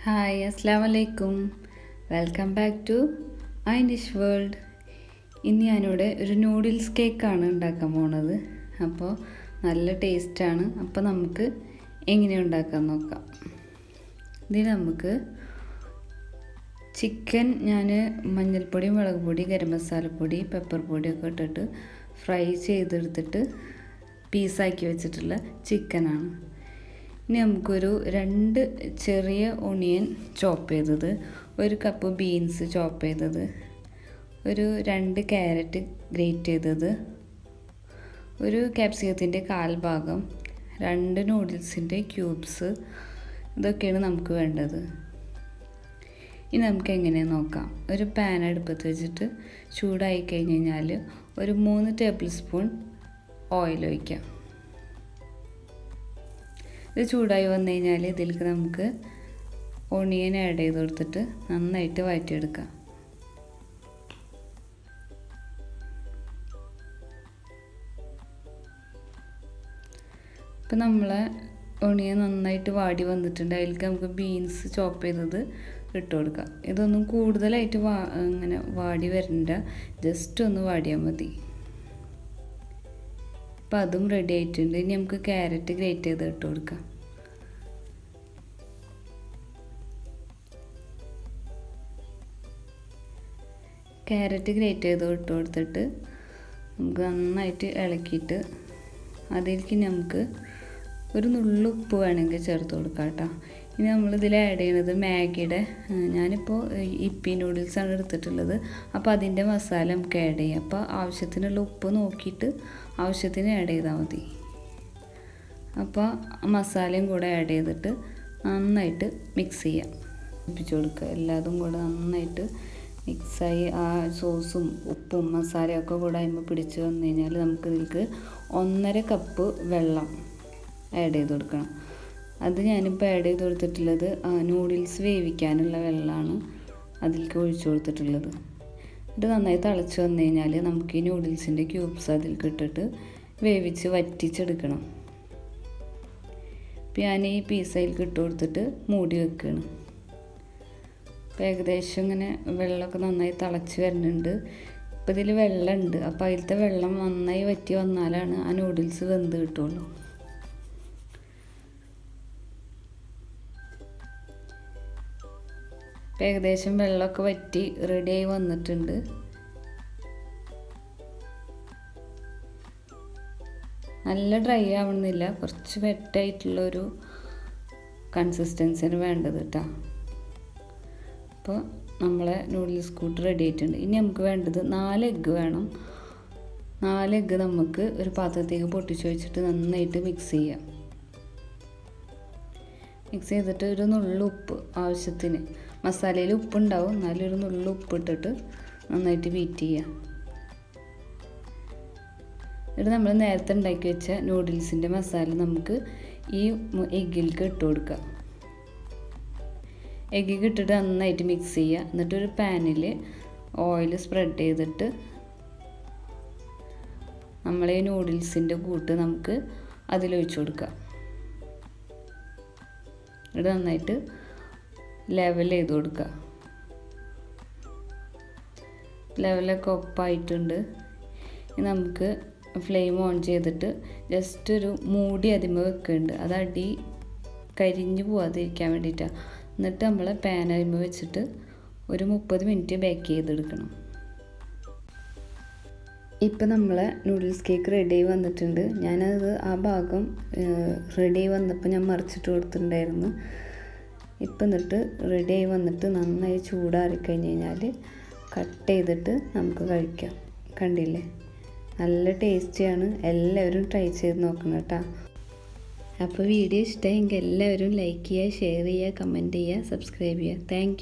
Hi അസ്സാം വലൈക്കും. Welcome back to Ainish world. ഇന്ന് ഞാനിവിടെ ഒരു നൂഡിൽസ് കേക്കാണ് ഉണ്ടാക്കാൻ പോണത്. അപ്പോൾ നല്ല ടേസ്റ്റാണ്. അപ്പോൾ നമുക്ക് എങ്ങനെ ഉണ്ടാക്കാൻ നോക്കാം. ഇതിന് നമുക്ക് ചിക്കൻ ഞാൻ മഞ്ഞൾപ്പൊടി, മുളക് പൊടി, ഗരം മസാലപ്പൊടി, പെപ്പർ പൊടിയൊക്കെ ഇട്ടിട്ട് ഫ്രൈ ചെയ്തെടുത്തിട്ട് പീസാക്കി വെച്ചിട്ടുള്ള ചിക്കനാണ്. ഇനി നമുക്കൊരു 2 ചെറിയ ഒണിയൻ ചോപ്പ് ചെയ്തത്, 1 കപ്പ് ബീൻസ് ചോപ്പ് ചെയ്തത്, ഒരു 2 ക്യാരറ്റ് ഗ്രേറ്റ് ചെയ്തത്, ഒരു ക്യാപ്സിക്കത്തിൻ്റെ 1/4 ഭാഗം, 2 നൂഡിൽസിൻ്റെ ക്യൂബ്സ്, ഇതൊക്കെയാണ് നമുക്ക് വേണ്ടത്. ഇനി നമുക്ക് എങ്ങനെയാണ് നോക്കാം. ഒരു പാൻ അടുപ്പത്ത് വെച്ചിട്ട് ചൂടായി കഴിഞ്ഞ് കഴിഞ്ഞാൽ ഒരു 3 ടേബിൾ സ്പൂൺ ഓയിൽ ഒഴിക്കാം. ഇത് ചൂടായി വന്നു കഴിഞ്ഞാൽ ഇതിലേക്ക് നമുക്ക് ഓണിയൻ ആഡ് ചെയ്ത് കൊടുത്തിട്ട് നന്നായിട്ട് വഴറ്റിയെടുക്കാം. ഇപ്പം നമ്മളെ ഓണിയൻ നന്നായിട്ട് വാടി വന്നിട്ടുണ്ട്. അതിലേക്ക് നമുക്ക് ബീൻസ് ചോപ്പ് ചെയ്തത് ഇട്ട് കൊടുക്കാം. ഇതൊന്നും കൂടുതലായിട്ട് അങ്ങനെ വാടി വരണ്ട, ജസ്റ്റ് ഒന്ന് വാടിയാൽ മതി. അപ്പം അതും റെഡി ആയിട്ടുണ്ട്. ഇനി നമുക്ക് ക്യാരറ്റ് ഗ്രേറ്റ് ചെയ്ത് ഇട്ട് കൊടുക്കാം. ക്യാരറ്റ് ഗ്രേറ്റ് ചെയ്ത് ഇട്ട് കൊടുത്തിട്ട് നമുക്ക് നന്നായിട്ട് ഇളക്കിയിട്ട് അതിലേക്ക് നമുക്ക് ഒരു നുള്ളു ഉപ്പ് വേണമെങ്കിൽ ചേർത്ത് കൊടുക്കാം കേട്ടോ. ഇനി നമ്മളിതിൽ ആഡ് ചെയ്യുന്നത് മാഗിയുടെ, ഞാനിപ്പോൾ ഇപ്പി നൂഡിൽസാണ് എടുത്തിട്ടുള്ളത്. അപ്പോൾ അതിൻ്റെ മസാല നമുക്ക് ആഡ് ചെയ്യാം. അപ്പോൾ ആവശ്യത്തിനുള്ള ഉപ്പ് നോക്കിയിട്ട് ആവശ്യത്തിന് ആഡ് ചെയ്താൽ മതി. അപ്പോൾ മസാലയും കൂടെ ആഡ് ചെയ്തിട്ട് നന്നായിട്ട് മിക്സ് ചെയ്യാം. ഒപ്പിച്ച് കൊടുക്കുക. എല്ലാതും കൂടെ നന്നായിട്ട് മിക്സായി ആ സോസും ഉപ്പും മസാലയൊക്കെ കൂടെ അതിന്മേൽ പിടിച്ച് വന്നു കഴിഞ്ഞാൽ നമുക്ക് ഇതിലേക്ക് 1.5 കപ്പ് വെള്ളം ആഡ് ചെയ്ത് കൊടുക്കണം. അത് ഞാനിപ്പോൾ ആഡ് ചെയ്ത് കൊടുത്തിട്ടുള്ളത് നൂഡിൽസ് വേവിക്കാനുള്ള വെള്ളമാണ് അതിലേക്ക് ഒഴിച്ചു കൊടുത്തിട്ടുള്ളത്. ഇത് നന്നായി തിളച്ച് വന്നു കഴിഞ്ഞാൽ നമുക്ക് ഈ നൂഡിൽസിൻ്റെ ക്യൂബ്സ് അതിലേക്ക് ഇട്ടിട്ട് വേവിച്ച് വറ്റിച്ചെടുക്കണം. അപ്പോൾ ഞാൻ ഈ പീസ് അതിലേക്ക് ഇട്ട് കൊടുത്തിട്ട് മൂടി വെക്കുകയാണ്. അപ്പോൾ ഏകദേശം ഇങ്ങനെ വെള്ളമൊക്കെ നന്നായി തിളച്ച് വരുന്നുണ്ട്. ഇപ്പോൾ ഇതിൽ വെള്ളമുണ്ട്. അപ്പോൾ അതിലത്തെ വെള്ളം നന്നായി വറ്റി വന്നാലാണ് ആ നൂഡിൽസ് വെന്ത് കിട്ടുള്ളൂ. ഇപ്പോൾ ഏകദേശം വെള്ളമൊക്കെ വറ്റി റെഡിയായി വന്നിട്ടുണ്ട്. നല്ല ഡ്രൈ ആവണമെന്നില്ല, കുറച്ച് വെറ്റായിട്ടുള്ളൊരു കൺസിസ്റ്റൻസിന് വേണ്ടത് കേട്ടോ. അപ്പോൾ നമ്മളെ നൂഡിൽസ് കൂട്ട് റെഡി ആയിട്ടുണ്ട്. ഇനി നമുക്ക് വേണ്ടത് 4 എഗ്ഗ് വേണം. 4 എഗ്ഗ് നമുക്ക് ഒരു പാത്രത്തേക്ക് പൊട്ടിച്ച് വെച്ചിട്ട് നന്നായിട്ട് മിക്സ് ചെയ്യാം. മിക്സ് ചെയ്തിട്ട് ഒരു നുള്ളു ഉപ്പ് ആവശ്യത്തിന്, മസാലയിൽ ഉപ്പുണ്ടാവും എന്നാലും ഒരു നുള്ളു ഉപ്പ് ഇട്ടിട്ട് നന്നായിട്ട് ബീറ്റ് ചെയ്യാം. എന്നിട്ട് നമ്മൾ നേരത്തെ ഉണ്ടാക്കി വെച്ച നൂഡിൽസിൻ്റെ മസാല നമുക്ക് ഈ എഗ്ഗിലേക്ക് ഇട്ട് കൊടുക്കാം. എഗ്ഗിലേക്ക് ഇട്ടിട്ട് നന്നായിട്ട് മിക്സ് ചെയ്യുക. എന്നിട്ടൊരു പാനിൽ ഓയിൽ സ്പ്രെഡ് ചെയ്തിട്ട് നമ്മളെ നൂഡിൽസിൻ്റെ കൂട്ട് നമുക്ക് അതിലൊഴിച്ച് കൊടുക്കാം. എന്നിട്ട് നന്നായിട്ട് ലെവൽ ചെയ്ത് കൊടുക്കുക. ലെവലൊക്കെ ഒപ്പായിട്ടുണ്ട്. നമുക്ക് ഫ്ലെയിം ഓൺ ചെയ്തിട്ട് ജസ്റ്റ് ഒരു മൂടി അതിന്മേൽ വെക്കുന്നുണ്ട്. അത് അടി കരിഞ്ഞു പോവാതിരിക്കാൻ വേണ്ടിയിട്ടാണ്. എന്നിട്ട് നമ്മൾ പാൻ അതിന്മേൽ വെച്ചിട്ട് ഒരു 30 മിനിറ്റ് ബേക്ക് ചെയ്തെടുക്കണം. ഇപ്പം നമ്മളെ നൂഡിൽസ് കേക്ക് റെഡിയായി വന്നിട്ടുണ്ട്. ഞാനത് ആ ഭാഗം റെഡിയായി വന്നപ്പോൾ ഞാൻ മറിച്ചിട്ട് കൊടുത്തിട്ടുണ്ടായിരുന്നു. ഇപ്പം എന്നിട്ട് റെഡിയായി വന്നിട്ട് നന്നായി ചൂടാറിക്കഴിഞ്ഞ് കഴിഞ്ഞാൽ കട്ട് ചെയ്തിട്ട് നമുക്ക് കഴിക്കാം. കണ്ടില്ലേ, നല്ല ടേസ്റ്റിയാണ്. എല്ലാവരും ട്രൈ ചെയ്ത് നോക്കണം കേട്ടോ. അപ്പോൾ വീഡിയോ ഇഷ്ടമായെങ്കിൽ എല്ലാവരും ലൈക്ക് ചെയ്യുക, ഷെയർ ചെയ്യുക, കമൻറ്റ് ചെയ്യുക, സബ്സ്ക്രൈബ് ചെയ്യുക. Thank you.